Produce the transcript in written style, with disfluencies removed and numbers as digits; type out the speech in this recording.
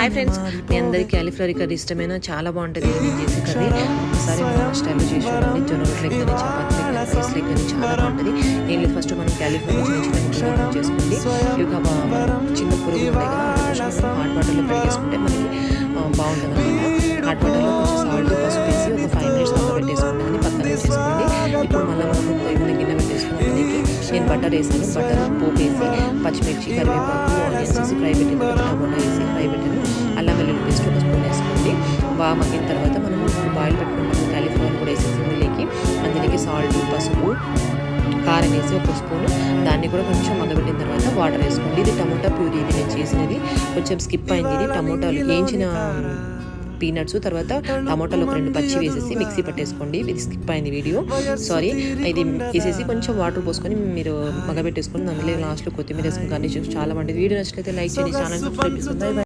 Hi friends, మీ అందరికీ cauliflower curry ఇష్టమైన చాలా బాగుంటుంది నేను చేసే కర్రీ. ఒకసారి మన స్టైల్లో చేసి చూడండి. జొన్న రొట్టెలకు కానీ చపాతీలకు కానీ రైస్లకు కానీ చాలా బాగుంటుంది. ఏం లేదు, ఫస్ట్ మనం కాలీఫ్లవర్ చిన్న చిన్న ముక్కలు చేసుకోండి. ఇక చిన్న పురుగు ఉంటాయి కదా, హాట్ వాటర్లో ఫ్రై చేసుకుంటే మనకి బాగుంటుంది అనమాట. హాట్ వాటర్లో కొంచెం సాల్ట్ పసుపు వేసి ఒక 5 minutes దాకా పెట్టేసుకోండి. అని పక్కన వేసేసుకోండి. ఇప్పుడు మళ్ళీ మనం పొయ్యి మీద గిన్నె పెట్టేసుకున్నాం. దానికి నేను బటర్ వేసాను. బటర్ పోపు వేసి పచ్చిమిర్చి కరివేపాకు ఆనియన్స్ వేసి ఫ్రై పెట్టిన టమాటో వేసి ఫ్రై పెట్టాను. అల్లం వెల్లుల్లి పేస్ట్ ఒక స్పూన్ వేసుకోండి. బాగా మగ్గిన తర్వాత మనం బాయిల్ పెట్టుకుంటాము. కాలీఫ్లవర్ కూడా వేసేసి అందులోకి సాల్ట్ పసుపు కారం వేసి ఒక స్పూను దాన్ని కూడా కొంచెం మగ్గబెట్టిన తర్వాత వాటర్ వేసుకోండి. ఇది టమోటా ప్యూరీ, ఇది నేను చేసినది కొంచెం స్కిప్ అయింది. ఇది టమోటాలు వేయించిన పీనట్స్ తర్వాత టమోటాలు ఒక 2 పచ్చి వేసేసి మిక్సీ పట్టేసుకోండి. ఇది స్కిప్ అయింది వీడియో, సారీ. ఇది వేసేసి కొంచెం వాటర్ పోసుకొని మీరు మగ్గబెట్టేసుకొని అందులో లాస్ట్లో కొత్తిమీర వేసుకుని కానీ చాలా బాగుంటుంది. వీడియో నచ్చినట్లయితే లైక్ చేయండి, ఛానల్ సబ్స్క్రైబ్ చేసుకోండి.